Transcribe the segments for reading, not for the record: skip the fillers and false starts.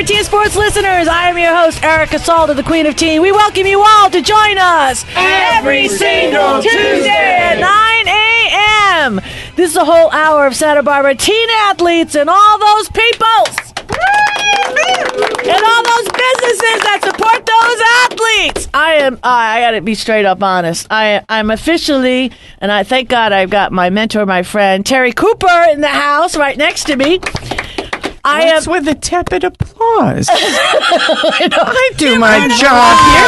Power Teen Sports listeners, I am your host, Erica Salda, the Queen of Teen. We welcome you all to join us every single Tuesday at 9 a.m. This is a whole hour of Santa Barbara teen athletes and all those peoples and all those businesses that support those athletes. I gotta be straight up honest. I'm officially, and I thank God I've got my mentor, my friend, Terri Cooper in the house right next to me. What's with the tepid applause? I do my job here.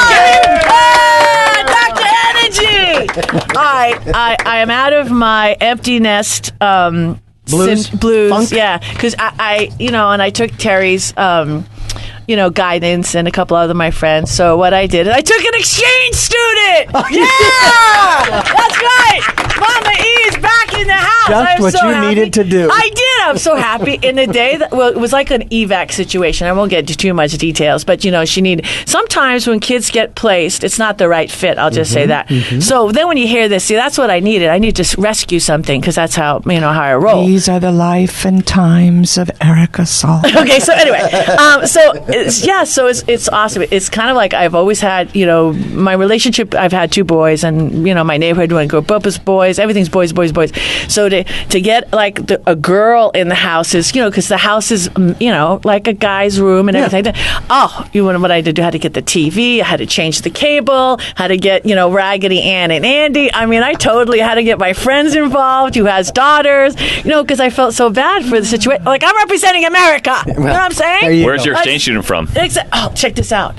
Dr. Energy. I am out of my empty nest blues. Funk? Yeah, because I took Terry's guidance and a couple other my friends. So what I did is I took an exchange student. Oh, yeah, that's right. Mama E is back in the house. Just what you needed to do. I did. I'm so happy. In the day, it was like an evac situation. I won't get into too much details, but she need. Sometimes when kids get placed, it's not the right fit. I'll just say that. Mm-hmm. So then when you hear this, see, that's what I needed. I need to rescue something because that's how how I roll. These are the life and times of Erica Saul. Okay, so anyway, it's awesome. It's kind of like I've always had, my relationship. I've had two boys, and my neighborhood when I grew up was boys. Everything's boys. So to get like a girl in the house is, because the house is, like a guy's room and everything. Oh, what I had to do? I had to get the TV. I had to change the cable. Had to get, Raggedy Ann and Andy. I mean, I totally had to get my friends involved who has daughters, because I felt so bad for the situation. Like, I'm representing America. You know what I'm saying? Where's your exchange student from? Oh, check this out.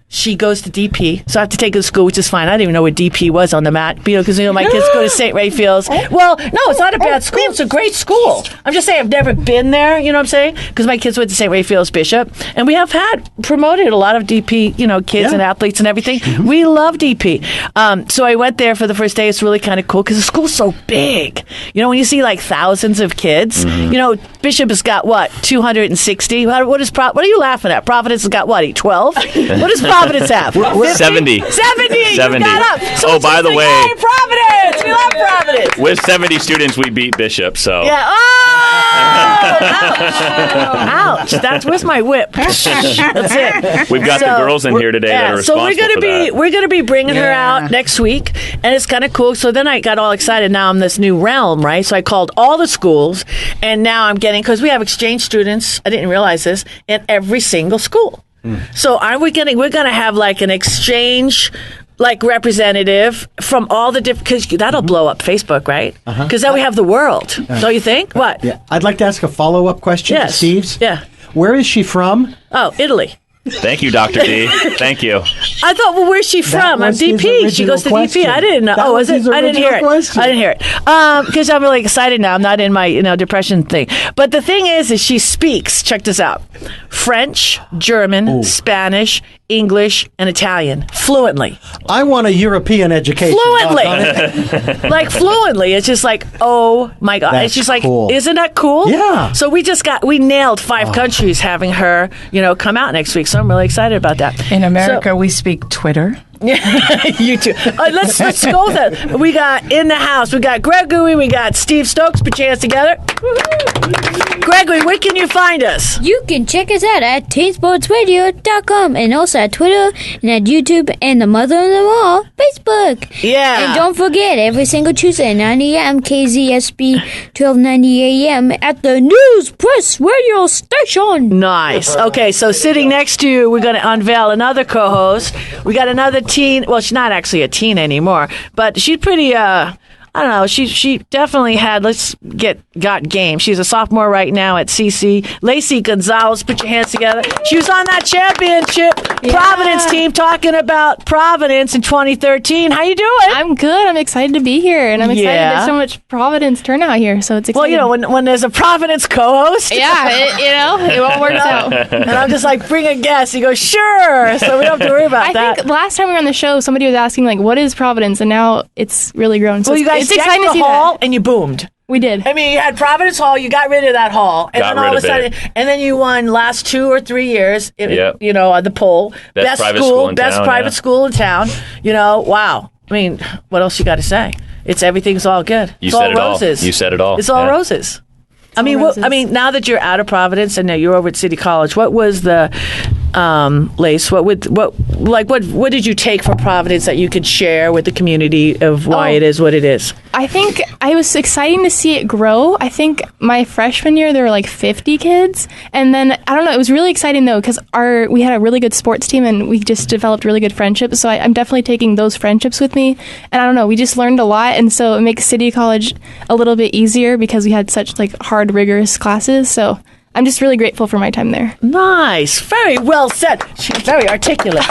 She goes to DP, so I have to take her to school, which is fine. I didn't even know what DP was on the map, because my kids go to St. Raphael's. Well, no, it's not a bad school. It's a great school. I'm just saying I've never been there. You know what I'm saying? Because my kids went to St. Raphael's Bishop, and we have had promoted a lot of DP, kids and athletes and everything. Mm-hmm. We love DP. So I went there for the first day. It's really kind of cool because the school's so big. When you see like thousands of kids, Bishop has got what 260. What are you laughing at? Providence has got what 12? What does Providence have? 70. 70. You got up. So by the way, yay, Providence. We love Providence. With 70 students, we beat Bishop. So yeah. Oh, ouch! Where's my whip? That's it. We've got the girls in here today that are responsible for that. We're gonna be bringing her out next week, and it's kind of cool. So then I got all excited. Now I'm this new realm, right? So I called all the schools, and now I'm getting, because we have exchange students. I didn't realize this in every single school. So we're going to have like an exchange representative from all the different, because that'll blow up Facebook, right? Because then we have the world. Don't you think? What? Yeah. I'd like to ask a follow-up question to Steve's. Yeah. Where is she from? Oh, Italy. Thank you, Dr. D. Thank you. I thought, where's she from? I'm DP. She goes to DP. I didn't know. Was it? I didn't hear it. I didn't hear it. Because I'm really excited now. I'm not in my depression thing. But the thing is she speaks. Check this out: French, German, Spanish, English, and Italian fluently. I want a European education. Fluently, fluently. It's just like, oh my God! That's it's just like, cool. Isn't that cool? Yeah. So we nailed 5 countries having her, come out next week. So I'm really excited about that. In America, we speak Twitter. Yeah, you too. Let's go with that. We got in the house. We got Gregory. We got Steve Stokes. Put your hands together. Gregory, where can you find us? You can check us out at teensportsradio.com and also at Twitter and at YouTube and the mother of them all, Facebook. Yeah. And don't forget, every single Tuesday at 9 a.m. KZSB 1290 a.m. at the News Press Radio Station. Nice. Okay, so sitting next to you, we're going to unveil another co-host. We got another teen. Well, she's not actually a teen anymore, but she's pretty, I don't know. She definitely had, got game. She's a sophomore right now at CC. Lacey Gonzales, put your hands together. She was on that championship Providence team talking about Providence in 2013. How you doing? I'm good. I'm excited to be here, and I'm excited there's so much Providence turnout here, so it's exciting. Well, when there's a Providence co-host. Yeah, it all works out. And I'm just like, bring a guest. He goes, sure. So we don't have to worry about that. I think last time we were on the show, somebody was asking, what is Providence? And now it's really grown. So well, you guys it's exciting to see hall that. and you boomed. We did. I mean, you had Providence Hall, you got rid of that hall, and then all of a sudden, and then you won last 2 or 3 years, the poll. Best private school in town. Wow. I mean, what else you got to say? Everything's all good. You said it all. Roses. You said it all. It's all roses. I mean, now that you're out of Providence and now you're over at City College, what was the Lace? What did you take from Providence that you could share with the community of why it is what it is? I think it was exciting to see it grow. I think my freshman year there were like 50 kids, and then I don't know. It was really exciting though because we had a really good sports team and we just developed really good friendships. So I'm definitely taking those friendships with me, and I don't know. We just learned a lot, and so it makes City College a little bit easier because we had such like hard, rigorous classes. So I'm just really grateful for my time there. Nice. Very well said. She's very articulate.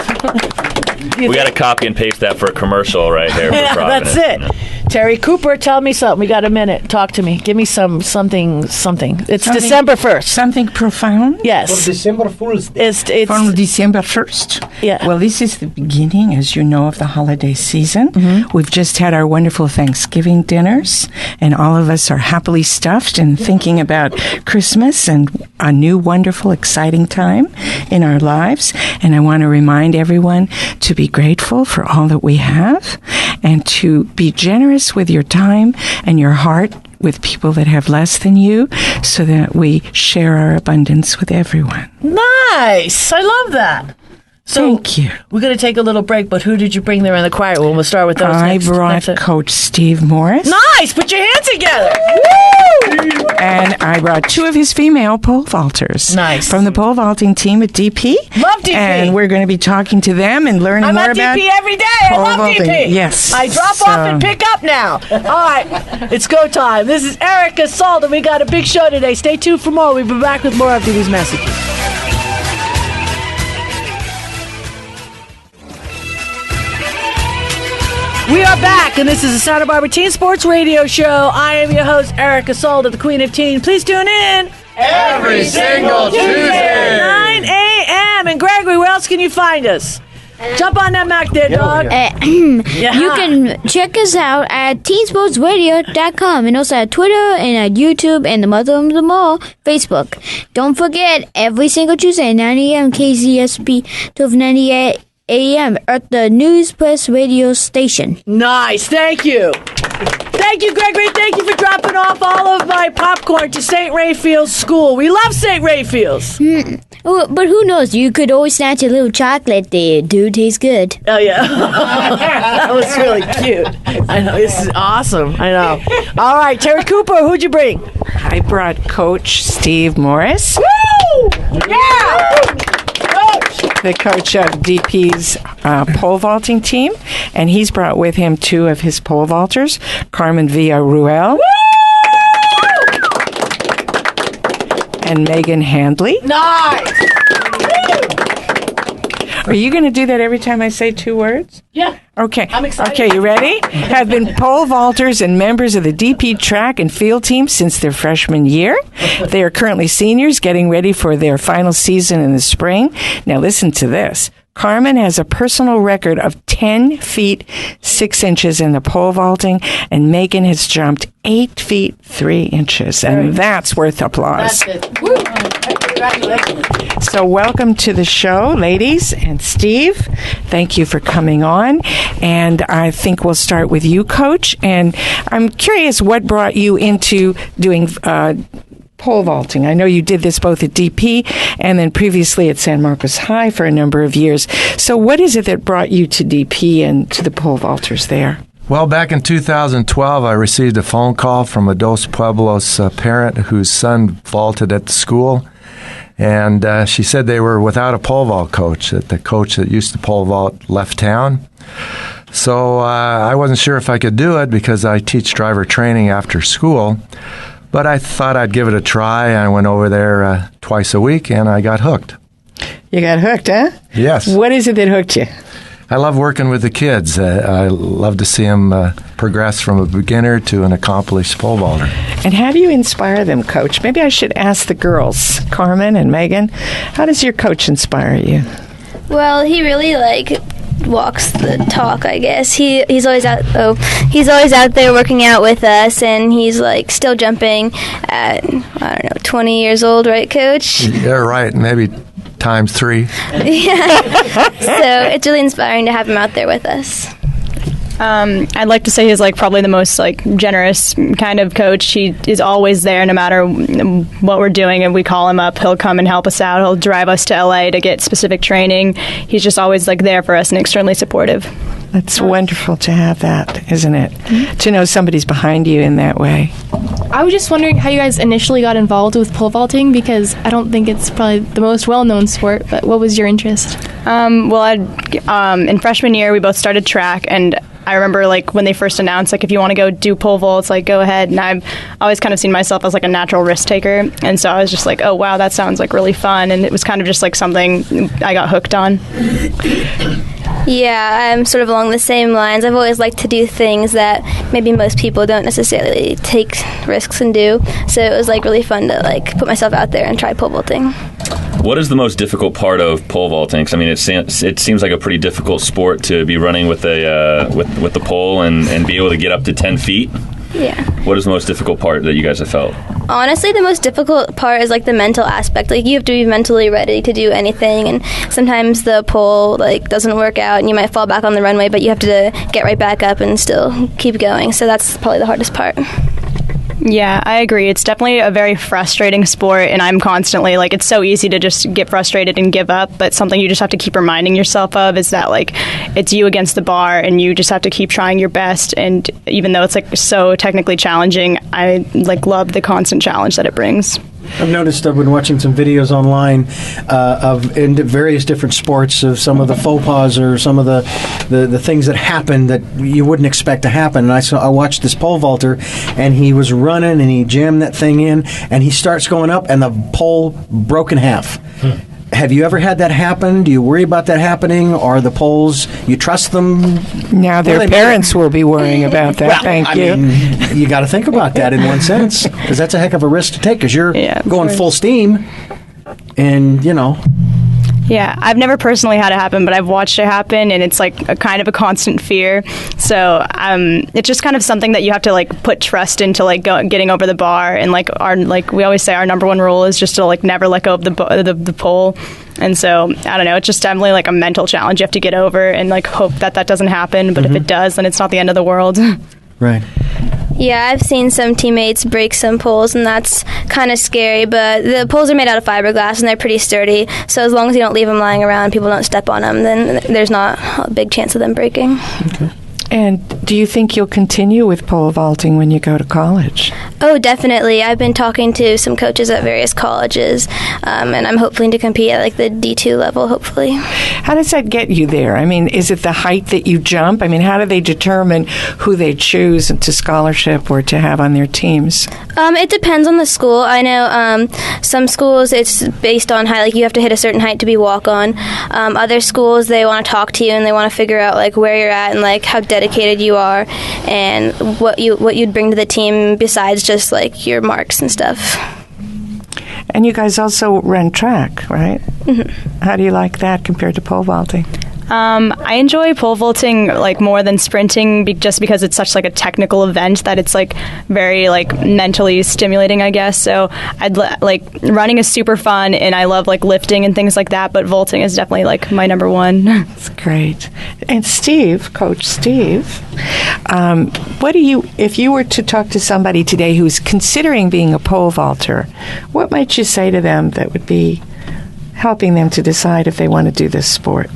We got to copy and paste that for a commercial right here for Providence. That's it. Terri Cooper, tell me something. We got a minute. Talk to me. Give me something. It's December 1st. Something profound? Yes. For December Fool's Day. It's from December 1st? Yeah. Well, this is the beginning, as you know, of the holiday season. Mm-hmm. We've just had our wonderful Thanksgiving dinners, and all of us are happily stuffed and thinking about Christmas and a new, wonderful, exciting time in our lives. And I want to remind everyone to be grateful for all that we have and to be generous with your time and your heart with people that have less than you so that we share our abundance with everyone. Nice. I love that. So thank you. We're going to take a little break, but who did you bring there in the choir? Well, we'll start with those. I brought Coach Steve Morris. Nice! Put your hands together. Woo! And I brought two of his female pole vaulters. Nice. From the pole vaulting team at DP. Love DP. And we're going to be talking to them and learning more about DP every day. I love vaulting. DP. Yes. I drop off and pick up now. All right. It's go time. This is Erica Salda. We got a big show today. Stay tuned for more. We'll be back with more after these messages. We are back, and this is the Santa Barbara Teen Sports Radio Show. I am your host, Erica Salda, the Queen of Teen. Please tune in every single Tuesday, 9 a.m. And Gregory, where else can you find us? Jump on that Mac there, dog. You can check us out at teensportsradio.com and also at Twitter and at YouTube and the mother of them all, Facebook. Don't forget, every single Tuesday, 9 a.m. KZSB 1298 a.m. at the News Press Radio Station. Nice. Thank you. Thank you, Gregory. Thank you for dropping off all of my popcorn to St. Raphael's School. We love St. Raphael's. But who knows? You could always snatch a little chocolate there. Dude, tastes good. Oh, yeah. That was really cute. I know. This is awesome. I know. All right, Terri Cooper, who'd you bring? I brought Coach Steve Morris. Woo! Yeah! The coach of DP's pole vaulting team, and he's brought with him two of his pole vaulters, Carmen Rillarnel and Megan Handley. Nice! Are you going to do that every time I say two words? Yeah. Okay. I'm excited. Okay, you ready? Have been pole vaulters and members of the DP track and field team since their freshman year. They are currently seniors getting ready for their final season in the spring. Now listen to this. Carmen has a personal record of 10 feet 6 inches in the pole vaulting, and Megan has jumped 8 feet 3 inches, and that's worth applause. That's it. Woo. Congratulations. So welcome to the show, ladies, and Steve. Thank you for coming on, and I think we'll start with you, Coach, and I'm curious what brought you into doing pole vaulting. I know you did this both at DP and then previously at San Marcos High for a number of years. So what is it that brought you to DP and to the pole vaulters there? Well, back in 2012, I received a phone call from a Dos Pueblos parent whose son vaulted at the school. And she said they were without a pole vault coach, that the coach that used to pole vault left town. So I wasn't sure if I could do it because I teach driver training after school. But I thought I'd give it a try. I went over there twice a week, and I got hooked. You got hooked, huh? Yes. What is it that hooked you? I love working with the kids. I love to see them progress from a beginner to an accomplished pole vaulter. And how do you inspire them, Coach? Maybe I should ask the girls, Carmen and Megan. How does your coach inspire you? Well, he really walks the talk, I guess. He's always out there working out with us, and he's still jumping at 20 years old, right, Coach? Yeah, right. Maybe times 3. Yeah. So it's really inspiring to have him out there with us. I'd like to say he's like probably the most like generous kind of coach. He is always there no matter what we're doing, and we call him up. He'll come and help us out. He'll drive us to LA to get specific training. He's just always like there for us and extremely supportive. That's wonderful to have that, isn't it? Mm-hmm. To know somebody's behind you in that way. I was just wondering how you guys initially got involved with pole vaulting, because I don't think it's probably the most well-known sport, but what was your interest? In freshman year, we both started track, and I remember like when they first announced like if you want to go do pole vaults, like go ahead. And I've always kind of seen myself as like a natural risk taker, and so I was just like, oh wow, that sounds like really fun, and it was kind of just like something I got hooked on. Yeah, I'm sort of along the same lines. I've always liked to do things that maybe most people don't necessarily take risks and do. So it was like really fun to like put myself out there and try pole vaulting. What is the most difficult part of pole vaulting? 'Cause, I mean, it seems like a pretty difficult sport to be running with the pole and be able to get up to 10 feet. Yeah. What is the most difficult part that you guys have felt? Honestly, the most difficult part is like the mental aspect. Like you have to be mentally ready to do anything, and sometimes the pole like doesn't work out, and you might fall back on the runway, but you have to get right back up and still keep going. So that's probably the hardest part. Yeah, I agree. It's definitely a very frustrating sport, and I'm constantly, like, it's so easy to just get frustrated and give up, but something you just have to keep reminding yourself of is that, like, it's you against the bar, and you just have to keep trying your best, and even though it's, like, so technically challenging, I, like, love the constant challenge that it brings. I've noticed I've been watching some videos online of in various different sports of some of the faux pas or some of the things that happen that you wouldn't expect to happen. And I watched this pole vaulter, and he was running, and he jammed that thing in, and he starts going up, and the pole broke in half. Have you ever had that happen? Do you worry about that happening? Or the poles, you trust them? Now their parents will be worrying about that. Well, Thank you. I mean, you got to think about that in one sense, because that's a heck of a risk to take, because you're going full steam, and, you know. Yeah, I've never personally had it happen, but I've watched it happen, and it's like a kind of a constant fear. So it's just kind of something that you have to like put trust into, like getting over the bar. And like we always say, our number one rule is just to like never let go of the pole. And so I don't know, it's just definitely like a mental challenge you have to get over, and like hope that doesn't happen. But if it does, then it's not the end of the world. Right. Yeah, I've seen some teammates break some poles, and that's kind of scary, but the poles are made out of fiberglass, and they're pretty sturdy, so as long as you don't leave them lying around, people don't step on them, then there's not a big chance of them breaking. Okay. And do you think you'll continue with pole vaulting when you go to college? Oh, definitely. I've been talking to some coaches at various colleges, and I'm hoping to compete at like the D2 level, hopefully. How does that get you there? I mean, is it the height that you jump? I mean, how do they determine who they choose to scholarship or to have on their teams? It depends on the school. I know some schools it's based on height, like you have to hit a certain height to be walk-on. Other schools, they want to talk to you, and they want to figure out like where you're at and like how dedicated you are and what you'd bring to the team besides just like your marks and stuff. And you guys also run track, right? Mm-hmm. How do you like that compared to pole vaulting? I enjoy pole vaulting like more than sprinting just because it's such like a technical event that it's like very like mentally stimulating, I guess. So like running is super fun, and I love like lifting and things like that, but vaulting is definitely like my number one. That's great. And Steve, Coach Steve, if you were to talk to somebody today who's considering being a pole vaulter, what might you say to them that would be helping them to decide if they want to do this sport?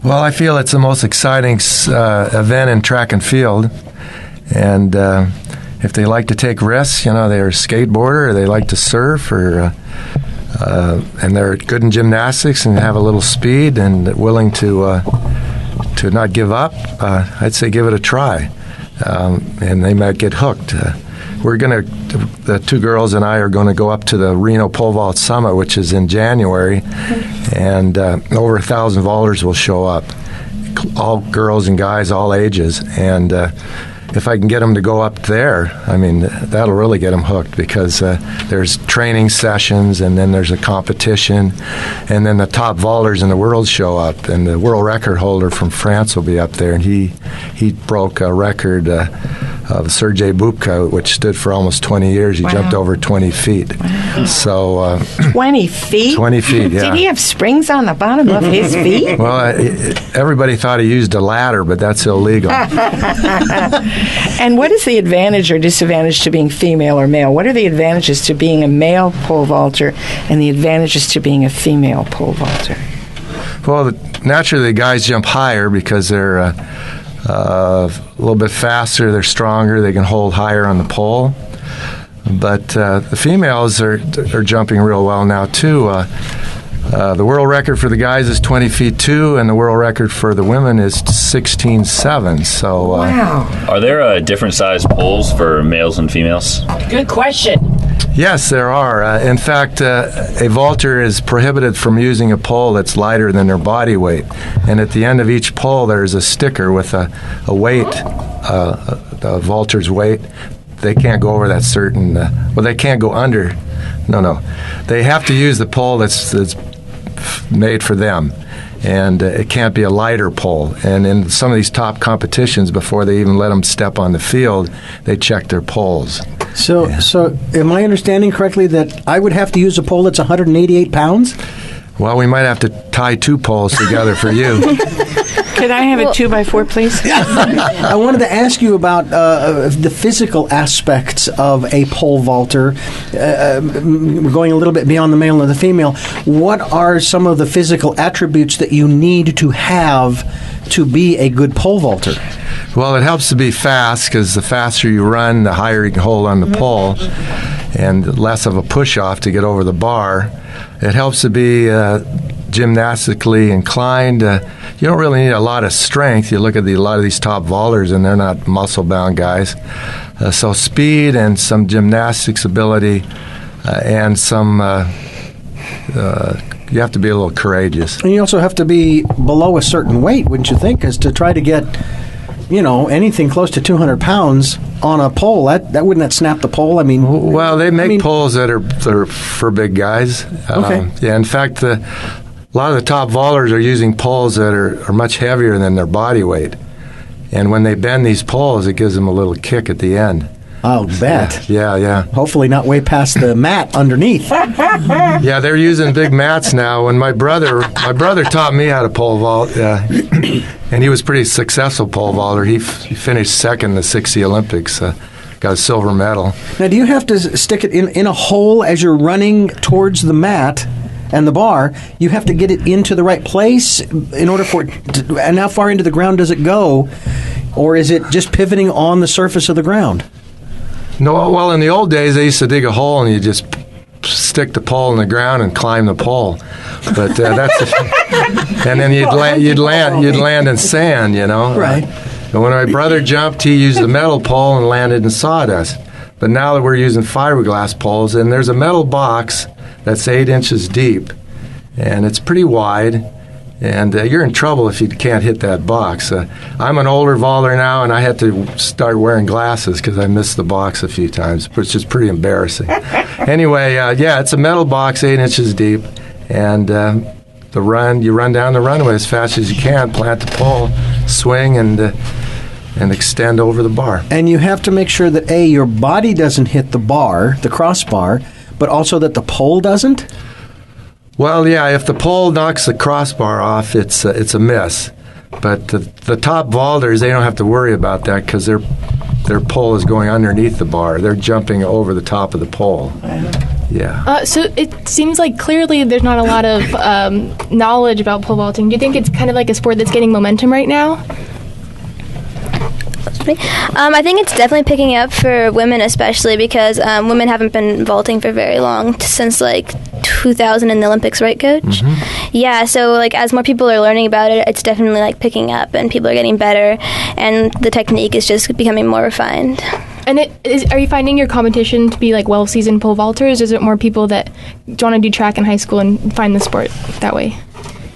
Well, I feel it's the most exciting event in track and field, and if they like to take risks, you know, they're a skateboarder, or they like to surf, or and they're good in gymnastics and have a little speed and willing to not give up, I'd say give it a try, and they might get hooked. The two girls and I are going to go up to the Reno Pole Vault Summit, which is in January, and over 1,000 vaulters will show up, all girls and guys, all ages. And if I can get them to go up there, I mean, that'll really get them hooked, because there's training sessions, and then there's a competition, and then the top vaulters in the world show up, and the world record holder from France will be up there, and he broke a record of Sergei Bubka, which stood for almost 20 years. He jumped over 20 feet. Wow. So 20 feet? 20 feet, yeah. Did he have springs on the bottom of his feet? Well, everybody thought he used a ladder, but that's illegal. And what is the advantage or disadvantage to being female or male? What are the advantages to being a male pole vaulter and the advantages to being a female pole vaulter? Well, naturally, the guys jump higher because they're a little bit faster, they're stronger, they can hold higher on the pole. But the females are jumping real well now, too. The world record for the guys is 20 feet 2, and the world record for the women is 16.7. So, wow. Are there different size poles for males and females? Good question. Yes, there are. In fact, a vaulter is prohibited from using a pole that's lighter than their body weight. And at the end of each pole, there's a sticker with a weight, the vaulter's weight. They can't go over that certain, they can't go under. No. They have to use the pole that's made for them. And it can't be a lighter pole. And in some of these top competitions, before they even let them step on the field, they check their poles. So am I understanding correctly that I would have to use a pole that's 188 pounds? Well, we might have to tie 2 poles together for you. Could I have a 2x4, please? I wanted to ask you about the physical aspects of a pole vaulter. We're going a little bit beyond the male and the female. What are some of the physical attributes that you need to have to be a good pole vaulter? Well, it helps to be fast because the faster you run, the higher you can hold on the pole and less of a push-off to get over the bar. It helps to be gymnastically inclined. You don't really need a lot of strength. You look at a lot of these top vaulters, and they're not muscle-bound guys. So speed and some gymnastics ability and some you have to be a little courageous. And you also have to be below a certain weight, wouldn't you think, as to try to get anything close to 200 pounds on a pole. That wouldn't that snap the pole? I mean, well, they make poles that are for big guys. Okay. Yeah, in fact, a lot of the top vaulters are using poles that are much heavier than their body weight. And when they bend these poles, it gives them a little kick at the end. I'll bet. Yeah. Hopefully not way past the mat underneath. Yeah, they're using big mats now. When my brother taught me how to pole vault, and he was a pretty successful pole vaulter. He finished second in the 60 Olympics, got a silver medal. Now, do you have to stick it in a hole as you're running towards the mat and the bar? You have to get it into the right place in order for it to, and how far into the ground does it go? Or is it just pivoting on the surface of the ground? No, well, in the old days, they used to dig a hole and you just stick the pole in the ground and climb the pole. But and then you'd land in sand, Right. And when my brother jumped, he used a metal pole and landed in sawdust. But now that we're using fiberglass poles, and there's a metal box that's 8 inches deep, and it's pretty wide. And you're in trouble if you can't hit that box. I'm an older vaulter now, and I had to start wearing glasses because I missed the box a few times, which is just pretty embarrassing. Anyway, it's a metal box 8 inches deep, and you run down the runway as fast as you can, plant the pole, swing, and extend over the bar. And you have to make sure that, A, your body doesn't hit the bar, the crossbar, but also that the pole doesn't? Well, yeah, if the pole knocks the crossbar off, it's a miss. But the top vaulters, they don't have to worry about that because their pole is going underneath the bar. They're jumping over the top of the pole. Yeah. So it seems like clearly there's not a lot of knowledge about pole vaulting. Do you think it's kind of like a sport that's getting momentum right now? I think it's definitely picking up for women, especially because women haven't been vaulting for very long, since 2000 in the Olympics, right, Coach? Mm-hmm. Yeah, so as more people are learning about it, it's definitely picking up, and people are getting better, and the technique is just becoming more refined. And are you finding your competition to be well-seasoned pole vaulters, or is it more people that want to do track in high school and find the sport that way?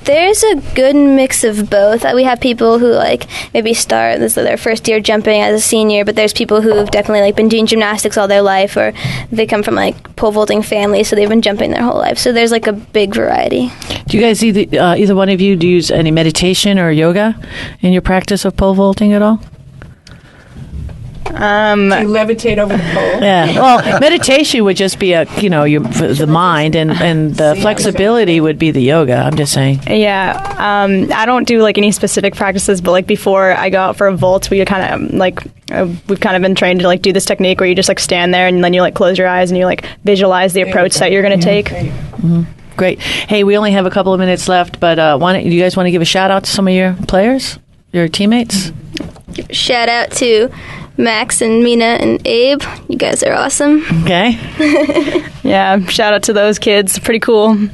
There's a good mix of both. We have people who maybe start their first year jumping as a senior, but there's people who've definitely been doing gymnastics all their life, or they come from pole vaulting families, so they've been jumping their whole life. So there's a big variety. Do you guys either one of you use any meditation or yoga in your practice of pole vaulting at all? You levitate over the pole. Yeah. Well, meditation would just be the mind, and the flexibility would be the yoga. I'm just saying. Yeah. I don't do like any specific practices, but like before I go out for a vault, we kind of like we've kind of been trained to like do this technique where you just like stand there and then you like close your eyes and you like visualize the approach that you're going to take. Mm-hmm. Great. Hey, we only have a couple of minutes left, but do you guys want to give a shout out to some of your players, your teammates? Shout out to Max and Mina and Abe. You guys are awesome. Okay. Yeah, shout out to those kids. Pretty cool. Okay.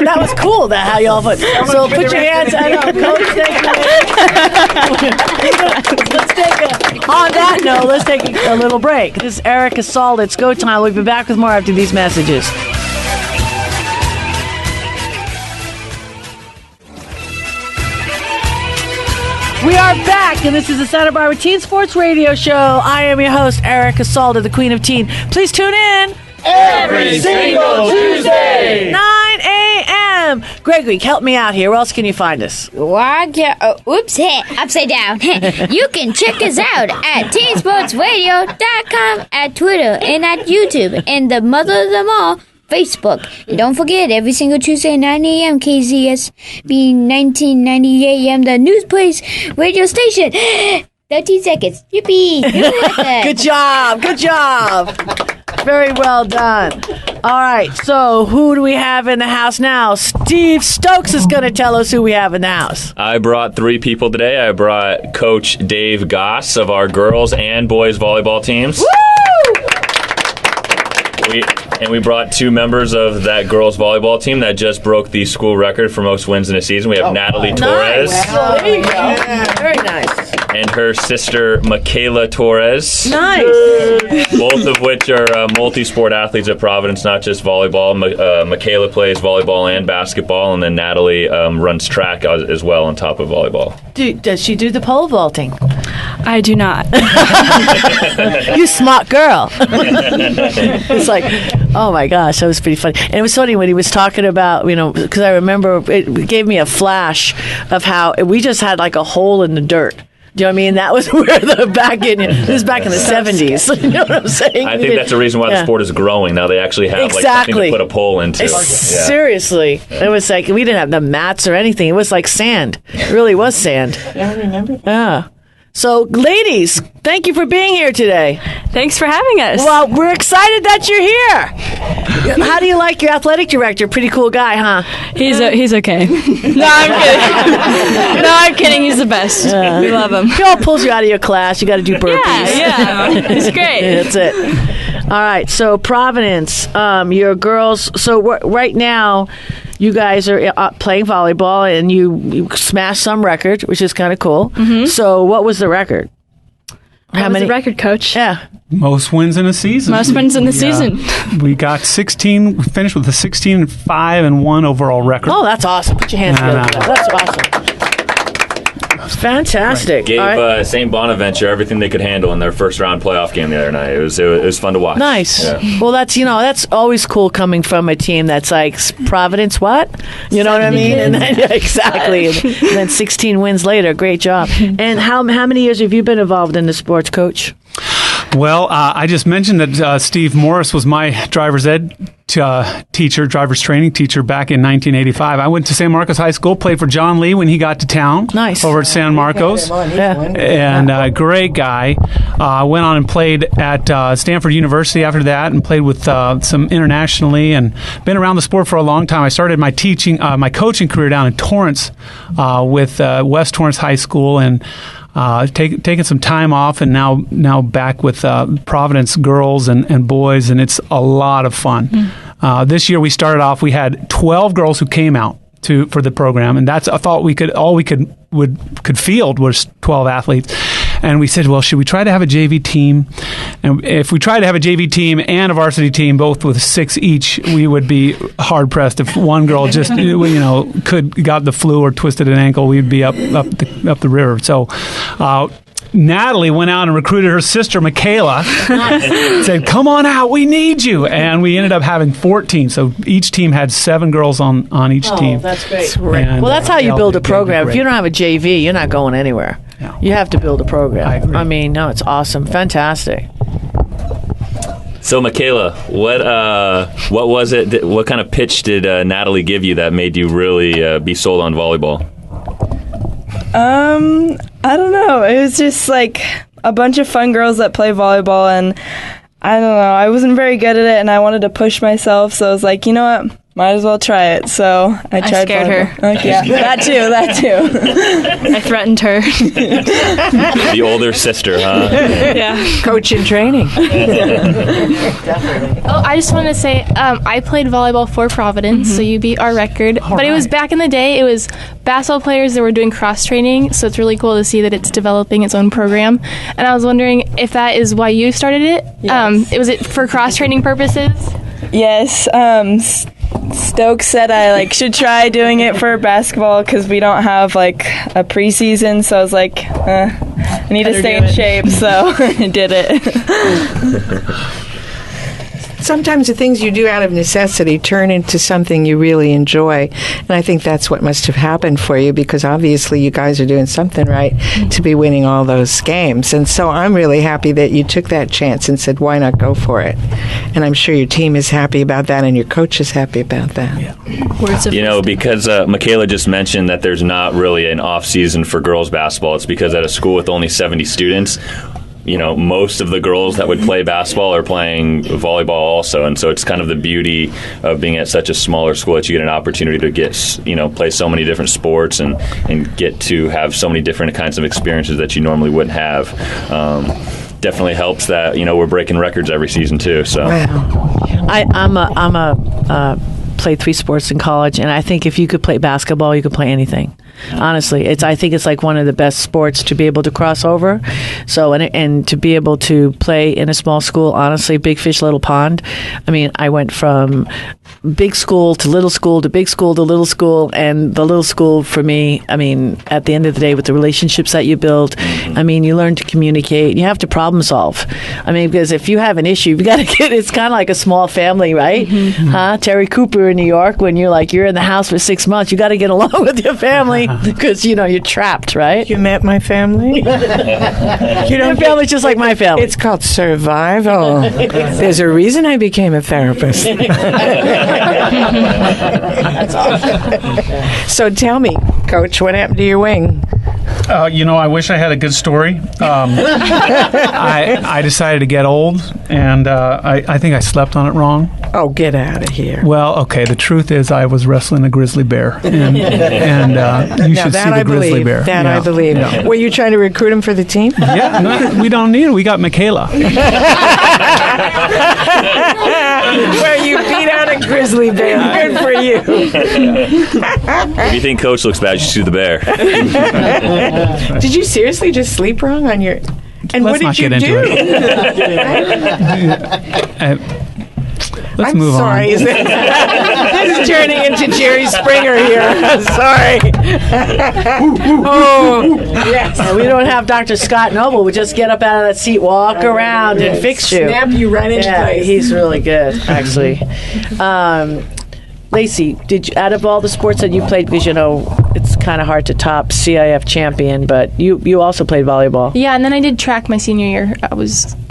That was cool. How y'all put. So put your hands. I know, Coach. On that note, let's take a little break. This is Erica Salda. It's go time. We'll be back with more after these messages. We are back, and this is the Santa Barbara Teen Sports Radio Show. I am your host, Erica Salda, the Queen of Teen. Please tune in every single Tuesday, 9 a.m. Gregory, help me out here. Where else can you find us? Upside down. You can check us out at teensportsradio.com, at Twitter, and at YouTube, and the mother of them all, Facebook. And don't forget, every single Tuesday at 9 a.m. KZSB 1990 AM, the News Place radio station. 13 seconds. Yippee. Good job. Good job. Very well done. All right, so who do we have in the house now? Steve Stokes is going to tell us who we have in the house. I brought 3 people today. I brought Coach Dave Goss of our girls and boys volleyball teams. Woo! We brought 2 members of that girls volleyball team that just broke the school record for most wins in a season. We have Natali Torres. Nice. Well, there you go. Yeah. Very nice. And her sister, Mikaela Torres. Nice. Both of which are multi-sport athletes at Providence, not just volleyball. Mikaela plays volleyball and basketball, and then Natali runs track as well on top of volleyball. Does she do the pole vaulting? I do not. You smart girl. It's like, oh my gosh, that was pretty funny. And it was funny when he was talking about, because I remember it gave me a flash of how we just had like a hole in the dirt. Do you know what I mean? That was where this was back in the 70s. You know what I'm saying? I think that's the reason why the sport is growing. Now they actually have something to put a pole into. Seriously. It was like, we didn't have the mats or anything. It was like sand. It really was sand. I remember that. Yeah. So, ladies, thank you for being here today. Thanks for having us. Well, we're excited that you're here. How do you like your athletic director? Pretty cool guy, huh? He's okay. No, I'm kidding. No, I'm kidding. He's the best. We love him. He all pulls you out of your class. You got to do burpees. Yeah. It's great. That's it. All right. So, Providence, your girls. So, right now, you guys are playing volleyball, and you smashed some record, which is kind of cool. Mm-hmm. So, what was the record? How many? The record, Coach? Yeah. Most wins in a season. Most wins in the season. We got 16. We finished with a 16-5-1 overall record. Oh, that's awesome. Put your hands together. That's awesome. Fantastic. Gave St. Bonaventure everything they could handle in their first round playoff game the other night. It was fun to watch. Nice. Yeah. Well, that's always cool coming from a team that's like Providence. What? You know what I mean? And then, exactly. And then 16 wins later. Great job. And how many years have you been involved in the sports, Coach? Well, I just mentioned that Steve Morris was my driver's ed teacher, driver's training teacher back in 1985. I went to San Marcos High School, played for John Lee when he got to town. Nice. Over at San Marcos. And great guy. Went on and played at Stanford University after that and played with some internationally and been around the sport for a long time. I started my coaching career down in Torrance with West Torrance High School and taking some time off, and now back with Providence girls and boys, and it's a lot of fun. This year we started off. We had 12 girls who came out for the program, and that's I thought we could field was 12 athletes. And we said, well, should we try to have a JV team? And if we tried to have a JV team and a varsity team, both with 6 each, we would be hard pressed. If one girl just, got the flu or twisted an ankle, we'd be up the river. So Natali went out and recruited her sister, Mikaela, said, come on out, we need you. And we ended up having 14. So each team had 7 girls on each team. That's great. And, well, that's how you build a program. great. If you don't have a JV, you're not going anywhere. No. You have to build a program. I agree. I mean, no, it's awesome. Fantastic. So, Mikaela, what was it? What kind of pitch did Natali give you that made you really be sold on volleyball? I don't know. It was just like a bunch of fun girls that play volleyball, and I don't know. I wasn't very good at it, and I wanted to push myself, so I was like, you know what? Might as well try it. So I tried. scared volleyball. her. Okay, yeah, that too. I threatened her. The older sister, huh? Yeah. Coach in training. Oh, I just want to say I played volleyball for Providence, so you beat our record. But it was back in the day, it was basketball players that were doing cross-training, so it's really cool to see that it's developing its own program. And I was wondering if that is why you started it? Yes. Was it for cross-training purposes? Yes. Stokes said I should try doing it for basketball because we don't have a preseason. So I was like, I need to stay in shape, so I did it. Sometimes the things you do out of necessity turn into something you really enjoy. And I think that's what must have happened for you, because obviously you guys are doing something right to be winning all those games. And so I'm really happy that you took that chance and said, why not go for it? And I'm sure your team is happy about that and your coach is happy about that. Yeah. Because Mikaela just mentioned that there's not really an off season for girls basketball. It's because at a school with only 70 students, most of the girls that would play basketball are playing volleyball also, and so it's kind of the beauty of being at such a smaller school that you get an opportunity to get, play so many different sports and get to have so many different kinds of experiences that you normally wouldn't have. Definitely helps that we're breaking records every season too. So I'm played 3 sports in college, and I think if you could play basketball, you could play anything. Honestly, I think it's one of the best sports to be able to cross over. So and to be able to play in a small school, honestly, big fish, little pond. I mean, I went from big school to little school to big school to little school, and the little school for me, I mean, at the end of the day, with the relationships that you build, I mean, you learn to communicate. You have to problem solve. I mean, because if you have an issue, you got to get. It's kind of like a small family, right? Huh? Terri Cooper in New York, when you're in the house for 6 months, you got to get along with your family because you're trapped, right? You met my family. Your family's just like my family. It's called survival. There's a reason I became a therapist. That's awesome. So tell me, Coach, what happened to your wing? I wish I had a good story. I decided to get old, and I think I slept on it wrong. Oh, get out of here. Well, okay, the truth is I was wrestling a grizzly bear, and you should see the grizzly bear. That I believe. Yeah. Were you trying to recruit him for the team? Yeah, no, we don't need it. We got Mikaela. Well, you beat out a grizzly bear. Good for you. If you think Coach looks bad, you should sue the bear. Did you seriously just sleep wrong on your... And Let's what did you do? Let's move on. This is turning into Jerry Springer here. I'm sorry. Yes. We don't have Dr. Scott Noble. We just get up out of that seat, walk around, and fix you. Snap you right into place. He's really good, actually. Lacey, out of all the sports that you played, because it's kind of hard to top CIF champion, but you also played volleyball. Yeah, and then I did track my senior year. I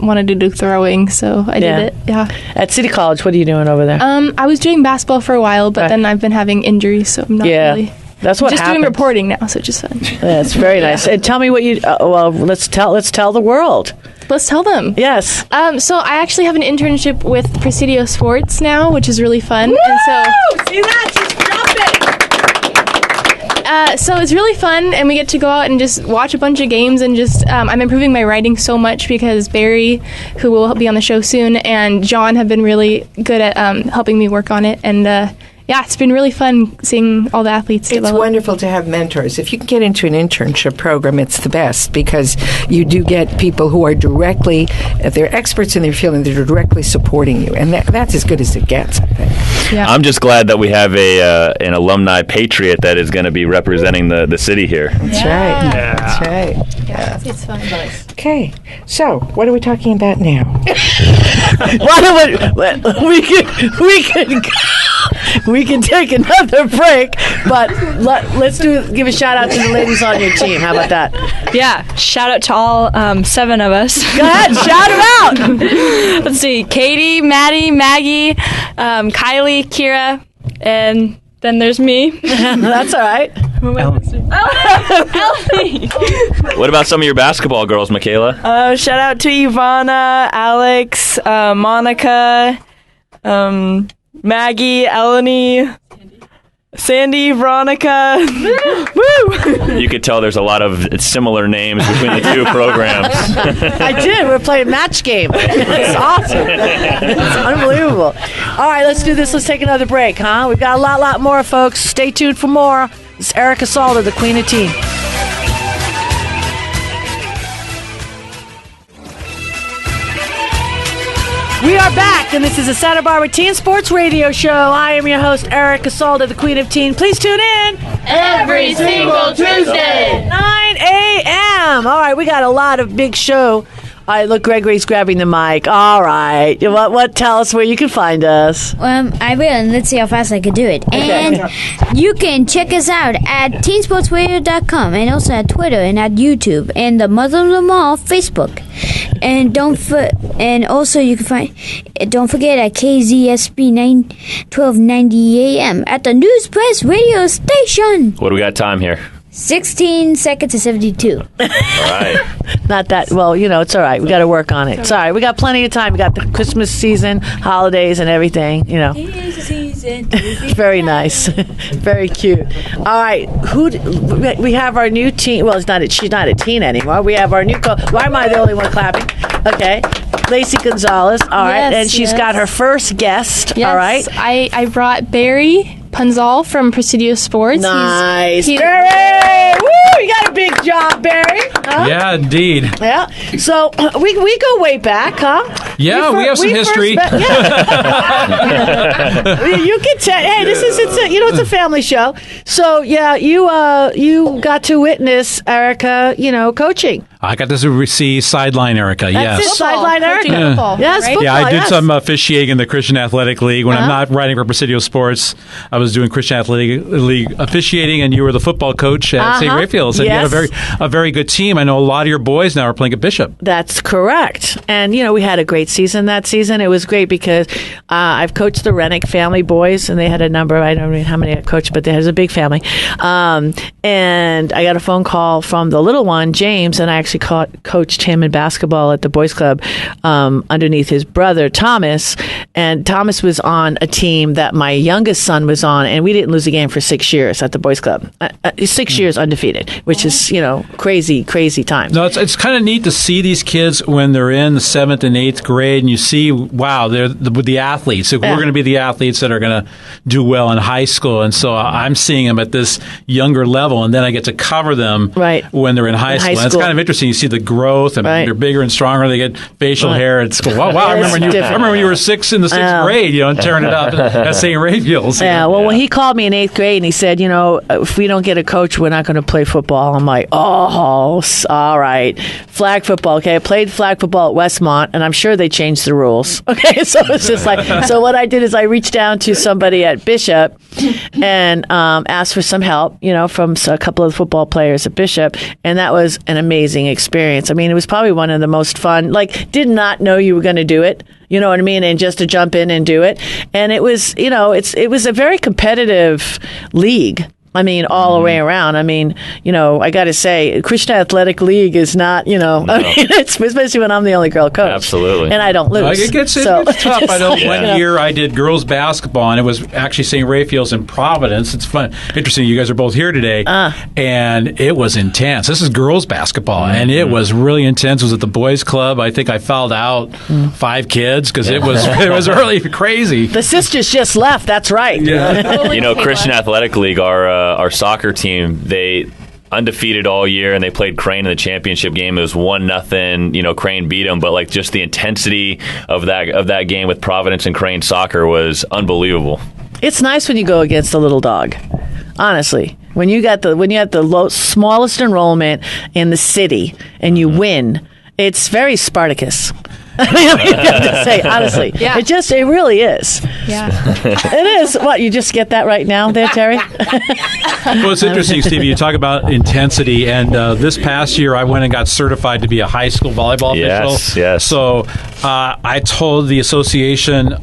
wanted to do throwing, so I did it. Yeah. At City College, what are you doing over there? I was doing basketball for a while, but then I've been having injuries, so I'm not really. That's what just happens. doing reporting now, so just fun. That's very nice. And tell me what you. Let's tell the world. Let's tell them. Yes. So I actually have an internship with Presidio Sports now, which is really fun. Woo! And so see that? She's jumping. So it's really fun, and we get to go out and just watch a bunch of games, and just I'm improving my writing so much because Barry, who will be on the show soon, and John have been really good at helping me work on it, and yeah, it's been really fun seeing all the athletes It's develop. wonderful to have mentors. If you can get into an internship program, it's the best because you do get people who are directly, they're experts in their field and they're directly supporting you. And that's as good as it gets, I think. Yeah. I'm just glad that we have an alumni patriot that is going to be representing the city here. That's right. Yeah. That's right. Yeah, it's fun. Okay, so what are we talking about now? Why don't we can take another break, but let's give a shout out to the ladies on your team. How about that? Yeah, shout out to all 7 of us. Go ahead, shout them out. Let's see, Katie, Maddie, Maggie, Kylie, Kira, and then there's me. That's all right. Ellie. What about some of your basketball girls, Mikaela? Shout out to Ivana, Alex, Monica, Maggie, Eleni, Sandy, Veronica. Woo! You could tell there's a lot of similar names between the two programs. I did. We're playing match game. It's awesome. It's unbelievable. All right, let's do this. Let's take another break, huh? We've got a lot more, folks. Stay tuned for more. It's Erica Salda, the Queen of Teen. We are back, and this is a Santa Barbara Teen Sports Radio Show. I am your host, Erica Salda, the Queen of Teen. Please tune in every single Tuesday, 9 a.m. All right, we got a lot of big show. All right, look, Gregory's grabbing the mic. All right. What? Tell us where you can find us. I will, and let's see how fast I can do it. Okay. And you can check us out at teensportsradio.com and also at Twitter and at YouTube and the Mother of them all Facebook. And also you can find. Don't forget at KZSB 1290 AM at the News Press Radio Station. What do we got time here? 16 seconds to 72. All right. Not that, well, it's all right. We got to work on it. It's all right. We got plenty of time. We got the Christmas season, holidays, and everything, Very nice. Very cute. All right. We have our new teen. Well, she's not a teen anymore. We have our new why am I the only one clapping? Okay. Lacey Gonzales. All right. And she's got her first guest. Yes, all right. I brought Barry Punzal from Presidio Sports. Nice. Barry! Woo! You got a big job, Barry. Huh? Yeah, indeed. Yeah. So we go way back, huh? Yeah, we have some history. You can tell. Hey, it's a family show. So yeah, you got to witness Erica, coaching. I got to see sideline Erica. That's yes. it, sideline Erica. Yeah. Yes, football, yeah, I did yes. some officiating in the Christian Athletic League when I'm not writing for Presidio Sports. I was doing Christian Athletic League officiating, and you were the football coach at St. Raphael's, and you had a very good team. I know a lot of your boys now are playing at Bishop. That's correct. And we had a great season that season. It was great because I've coached the Rennick family boys, and they had a number. I don't know how many I've coached, but there's a big family. And I got a phone call from the little one, James, and I actually coached him in basketball at the boys club underneath his brother Thomas, and Thomas was on a team that my youngest son was on, and we didn't lose a game for 6 years at the boys club. 6 years undefeated, which is crazy time. No, it's kind of neat to see these kids when they're in the 7th and 8th grade, and you see, wow, they're the athletes. So we're going to be the athletes that are going to do well in high school, and so I'm seeing them at this younger level, and then I get to cover them when they're in high school. And it's kind of interesting. You see the growth, and they're bigger and stronger. They get facial hair at school. Wow! I remember when you were 6 in the 6th grade, and tearing it up at St. Raphael's. Yeah. Well, when he called me in 8th grade, and he said, if we don't get a coach, we're not going to play football. I'm like, oh, all right. Flag football. Okay, I played flag football at Westmont, and I'm sure they changed the rules. Okay, so it's just like, so what I did is I reached down to somebody at Bishop and asked for some help, from a couple of football players at Bishop, and that was an amazing experience. I mean, it was probably one of the most fun. Like, did not know you were going to do it. You know what I mean? And just to jump in and do it. And it was, it was a very competitive league. I mean, all the way around. I mean, I got to say, Christian Athletic League is not, I mean, it's especially when I'm the only girl coach. Absolutely. And I don't lose. It gets tough. I know one year I did girls basketball, and it was actually St. Raphael's in Providence. It's fun. Interesting. You guys are both here today. And it was intense. This is girls basketball, and it was really intense. It was at the boys' club. I think I fouled out 5 kids because it was really crazy. The sisters just left. That's right. Yeah. Christian Athletic League, our soccer team, they undefeated all year, and they played Crane in the championship game. It was 1-0. Crane beat them, but just the intensity of that game with Providence and Crane soccer was unbelievable. It's nice when you go against a little dog. Honestly, when you have the smallest enrollment in the city and you win, it's very Spartacus. I have to say, honestly. Yeah. It really is. Yeah. It is. What, you just get that right now there, Terry? Well, it's interesting, Stevie. You talk about intensity, and this past year I went and got certified to be a high school volleyball official. Yes. So I told the association,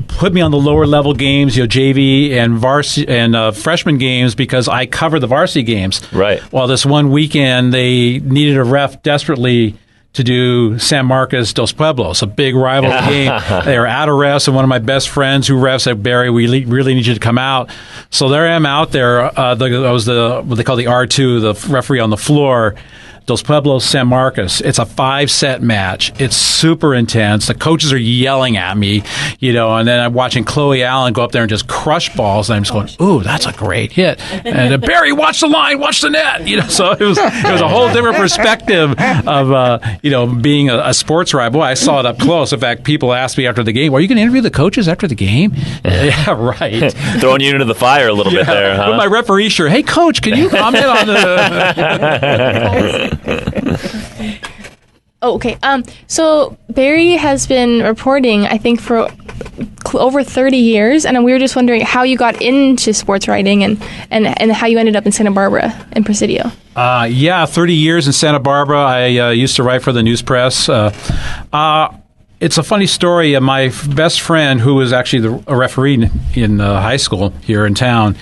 put me on the lower level games, JV and varsity and freshman games, because I cover the varsity games. Right. Well, this one weekend they needed a ref desperately to do San Marcos Dos Pueblos, a big rival game. They were out of refs, and one of my best friends who refs said, Barry, we really need you to come out. So there I am out there. I was what they call the R2, the referee on the floor. Dos Pueblos, San Marcos. It's a 5-set match. It's super intense. The coaches are yelling at me, and then I'm watching Chloe Allen go up there and just crush balls, and I'm just going, ooh, that's a great hit. And Barry, watch the line, watch the net. So it was a whole different perspective of being a sports rival. I saw it up close. In fact, people asked me after the game, "Are you going to interview the coaches after the game?" Yeah, right. Throwing you into the fire a little bit there, huh? With my referee shirt. Hey, coach, can you comment on the? Okay. So Barry has been reporting, I think, for over 30 years, and we were just wondering how you got into sports writing and how you ended up in Santa Barbara in Presidio. 30 years in Santa Barbara. I used to write for the news press. It's a funny story. My best friend, who was actually a referee in high school here in town,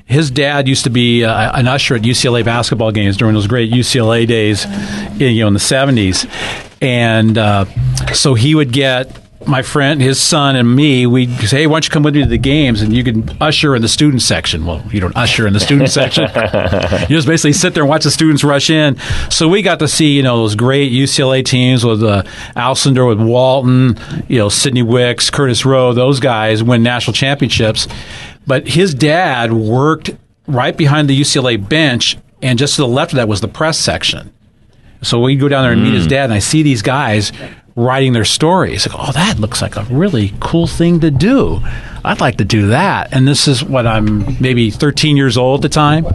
his dad used to be an usher at UCLA basketball games during those great UCLA days, in the 70s. And so he would get my friend, his son, and me. We'd say, "Hey, why don't you come with me to the games, and you can usher in the student section." Well, you don't usher in the student section. You just basically sit there and watch the students rush in. So we got to see, those great UCLA teams with Alcindor, with Walton, Sidney Wicks, Curtis Rowe, those guys win national championships. But his dad worked right behind the UCLA bench, and just to the left of that was the press section. So we'd go down there and meet his dad, and I see these guys writing their stories. Like, oh, that looks like a really cool thing to do. I'd like to do that. And this is what, I'm maybe 13 years old at the time.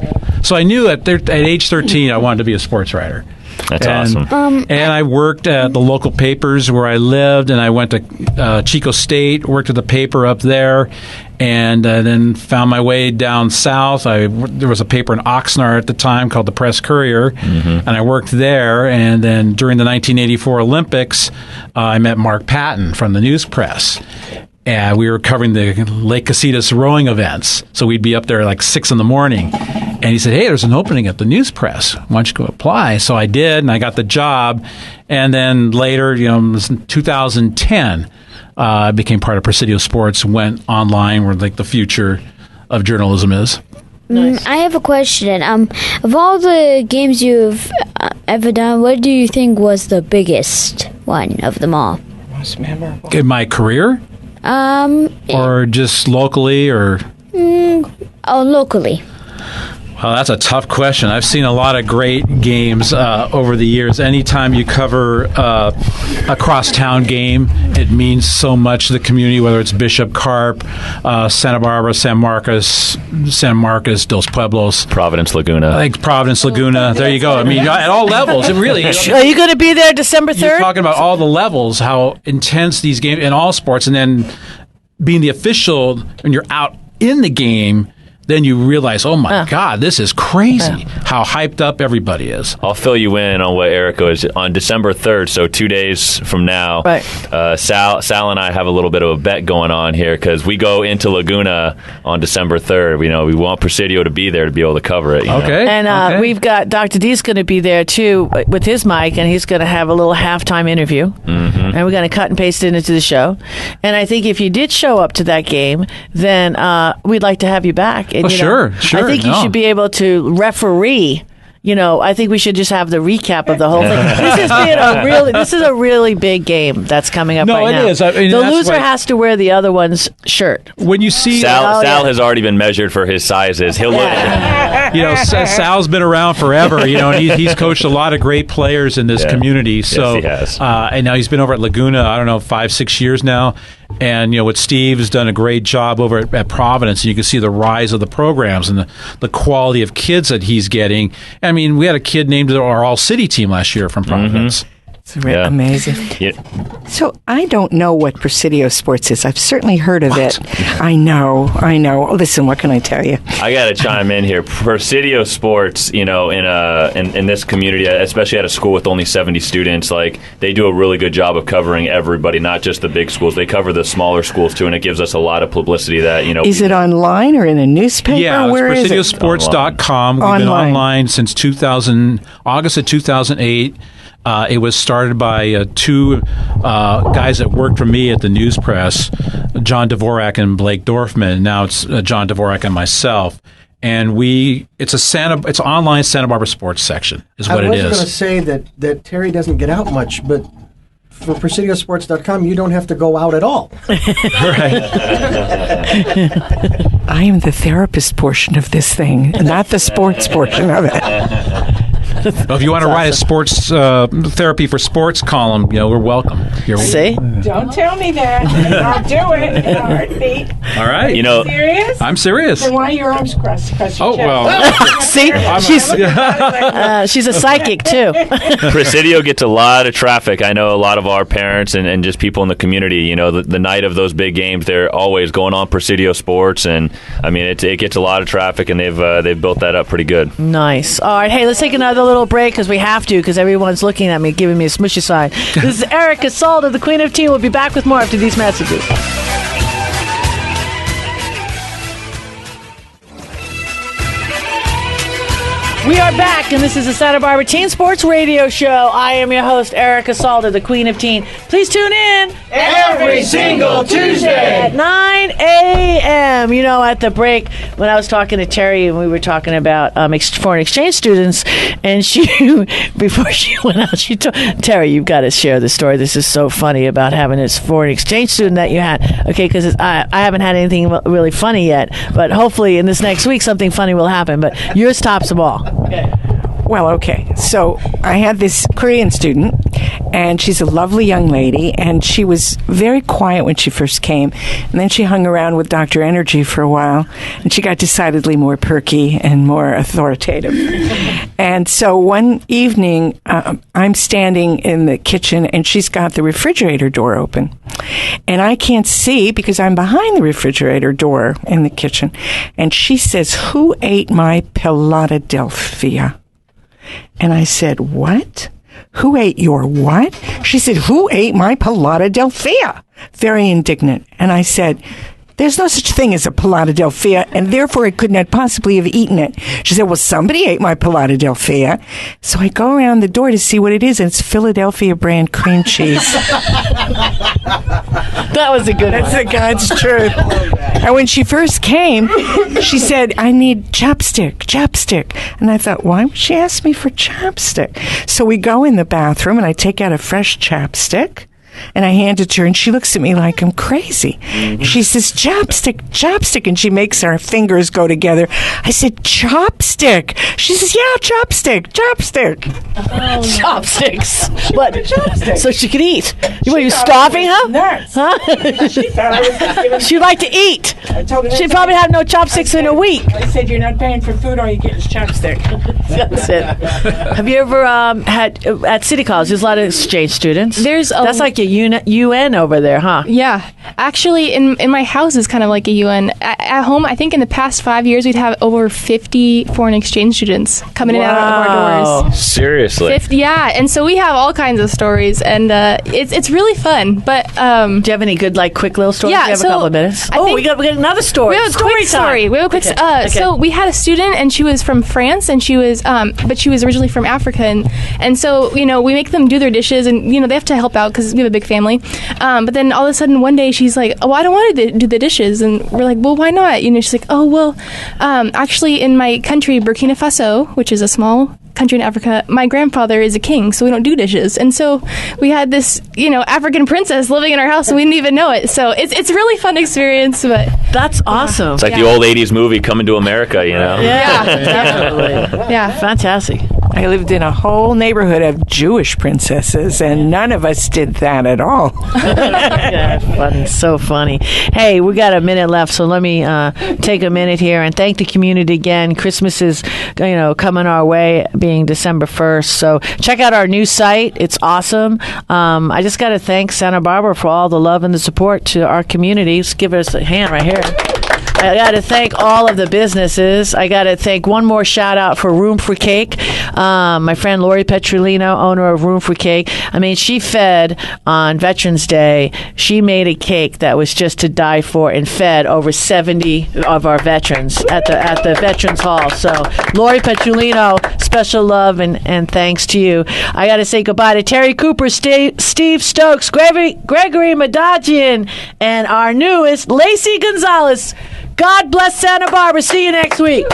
So I knew at age 13 I wanted to be a sports writer. That's awesome. And I worked at the local papers where I lived, and I went to Chico State, worked at the paper up there, and then found my way down south. There was a paper in Oxnard at the time called the Press Courier, and I worked there. And then during the 1984 Olympics, I met Mark Patton from the news press. And we were covering the Lake Casitas rowing events. So we'd be up there like 6 in the morning. And he said, "Hey, there's an opening at the news press. Why don't you go apply?" So I did, and I got the job. And then later, it was in 2010, I became part of Presidio Sports, went online where the future of journalism is. Nice. I have a question. Of all the games you've ever done, what do you think was the biggest one of them all? Most memorable. In my career? Or just locally, or? Locally. Well, that's a tough question. I've seen a lot of great games over the years. Anytime you cover a crosstown game, it means so much to the community, whether it's Bishop, Carp, Santa Barbara, San Marcos, Dos Pueblos. Providence, Laguna. I think Providence, Laguna. There you go. I mean, at all levels. It really is. Are you going to be there December 3rd? You're talking about all the levels, how intense these games in all sports, and then being the official when you're out in the game, then you realize, oh my God, this is crazy how hyped up everybody is. I'll fill you in on what Erica is. On December 3rd, so 2 days from now, Sal and I have a little bit of a bet going on here because we go into Laguna on December 3rd. We want Presidio to be there to be able to cover it. Okay. And we've got Dr. D's going to be there too with his mic, and he's going to have a little halftime interview. Mm-hmm. And we're going to cut and paste it into the show. And I think if you did show up to that game, then we'd like to have you back. And, sure. I think you should be able to referee. I think we should just have the recap of the whole thing. This is a really big game that's coming up right now. No, it is. I mean, the loser has to wear the other one's shirt. When you see Sal has already been measured for his sizes. He'll Sal's been around forever, and he's coached a lot of great players in this community. So, yes, he has. And now he's been over at Laguna, 5-6 years now. And, with Steve has done a great job over at Providence. And you can see the rise of the programs and the quality of kids that he's getting. I mean, we had a kid named our all-city team last year from Providence. Mm-hmm. It's amazing. Yeah. So I don't know what Presidio Sports is. I've certainly heard of it. I know. Listen, what can I tell you? I got to chime in here. Presidio Sports, in this community, especially at a school with only 70 students, they do a really good job of covering everybody, not just the big schools. They cover the smaller schools too, and it gives us a lot of publicity that, Is it online or in a newspaper? Yeah, Where it's is it? PresidioSports.com. We've been online since August of 2008. It was started by two guys that worked for me at the News Press, John Dvorak and Blake Dorfman. Now it's John Dvorak and myself. And it's an online Santa Barbara sports section is what it is. I was going to say that Terry doesn't get out much, but for PresidioSports.com, you don't have to go out at all. Right. I am the therapist portion of this thing, not the sports portion of it. Well, if you want to write a sports therapy for sports column, we're welcome. See? Don't tell me that. I'll do it in a heartbeat. All right. Serious? I'm serious. Then why are your arms crossed? See? She's a psychic, too. Presidio gets a lot of traffic. I know a lot of our parents and just people in the community, the night of those big games, they're always going on Presidio Sports. And, I mean, it gets a lot of traffic, and they've built that up pretty good. Nice. All right. Hey, let's take another little break because we have to, because everyone's looking at me, giving me a smushy sign. This is Erica Salda, the Queen of Teen. We'll be back with more after these messages. We are back, and this is the Santa Barbara Teen Sports Radio Show. I am your host, Erica Salda, the Queen of Teen. Please tune in every single Tuesday at 9 a.m. At the break, when I was talking to Terry, and we were talking about foreign exchange students, and before she went out, she told Terry, you've got to share this story. This is so funny about having this foreign exchange student that you had. Okay, because I haven't had anything really funny yet, but hopefully in this next week something funny will happen. But yours tops them all. Okay. Well, okay. So I had this Korean student, and she's a lovely young lady, and she was very quiet when she first came, and then she hung around with Dr. Energy for a while, and she got decidedly more perky and more authoritative. And so one evening, I'm standing in the kitchen, and she's got the refrigerator door open, and I can't see because I'm behind the refrigerator door in the kitchen, and she says, "Who ate my Philadelphia?" And I said, "What? Who ate your what?" She said, "Who ate my Philadelphia?" Very indignant. And I said, "There's no such thing as a Philadelphia, and therefore I could not possibly have eaten it." She said, "Well, somebody ate my Philadelphia." So I go around the door to see what it is, and it's Philadelphia brand cream cheese. That was a good one. That's the God's truth. And when she first came, she said, "I need chapstick. And I thought, why would she ask me for chapstick? So we go in the bathroom, and I take out a fresh chapstick, and I hand it to her, and she looks at me like I'm crazy. She says, chapstick, and she makes our fingers go together. I said, chopstick. She says, yeah, chopstick. Chopsticks. What? So she could eat. Were you starving her? Nuts. Huh? She thought I was just giving. She'd like to eat. I told her She'd probably have no chopsticks in a week. I said, "You're not paying for food, all you get is chopstick." That's it. Have you ever had at City College? There's a lot of exchange students. That's like a UN over there, huh? Yeah, actually, in my house is kind of like a UN. At home, I think in the past 5 years, we'd have over 50 foreign exchange students coming in and out of our doors. Seriously? 50, yeah, and so we have all kinds of stories, and it's really fun. But do you have any good, like, quick little stories? Yeah, We have a couple of minutes. We got another story. We have a quick story. We have a quick. Okay. So we had a student, and she was from France, and she was, but she was originally from Africa, and so we make them do their dishes, and they have to help out because we have a big family. But then all of a sudden one day she's like, "Oh, I don't want to do the dishes," and we're like, "Well, why not?" She's like, "Oh, well, actually, in my country, Burkina Faso, which is a small country in Africa, my grandfather is a king, so we don't do dishes." And so we had this, African princess living in our house, and we didn't even know it. So it's a really fun experience. But that's awesome. It's like the old '80s movie Coming to America, Yeah, definitely. Yeah, fantastic. I lived in a whole neighborhood of Jewish princesses, and none of us did that at all. Yeah, funny, so funny. Hey, we got a minute left, so let me take a minute here and thank the community again. Christmas is, coming our way, being December 1st. So check out our new site. It's awesome. I just got to thank Santa Barbara for all the love and the support to our community. Just give us a hand right here. I got to thank all of the businesses. I got to thank one more shout out for Room for Cake. My friend Lori Petrolino, owner of Room for Cake. I mean, she fed on Veterans Day. She made a cake that was just to die for and fed over 70 of our veterans at the Veterans Hall. So, Lori Petrolino, special love and thanks to you. I got to say goodbye to Terri Cooper, Steve Stokes, Gregory Madajian, and our newest, Lacey Gonzales. God bless Santa Barbara. See you next week.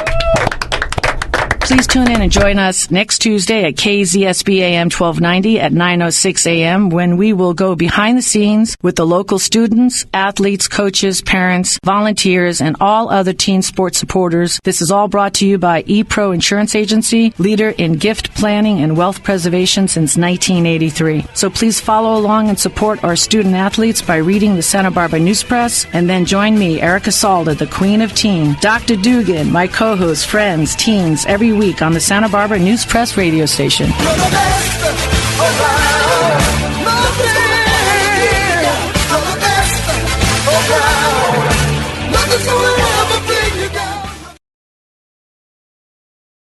Please tune in and join us next Tuesday at KZSB AM 1290 at 9:06 a.m. when we will go behind the scenes with the local students, athletes, coaches, parents, volunteers, and all other teen sports supporters. This is all brought to you by ePro Insurance Agency, leader in gift planning and wealth preservation since 1983. So please follow along and support our student athletes by reading the Santa Barbara News Press, and then join me, Erica Salda, the Queen of Teen, Dr. Dugan, my co-host, friends, teens, every week on the Santa Barbara News Press radio station. You're the best around. Nothing. You're the best around. Nothing's around.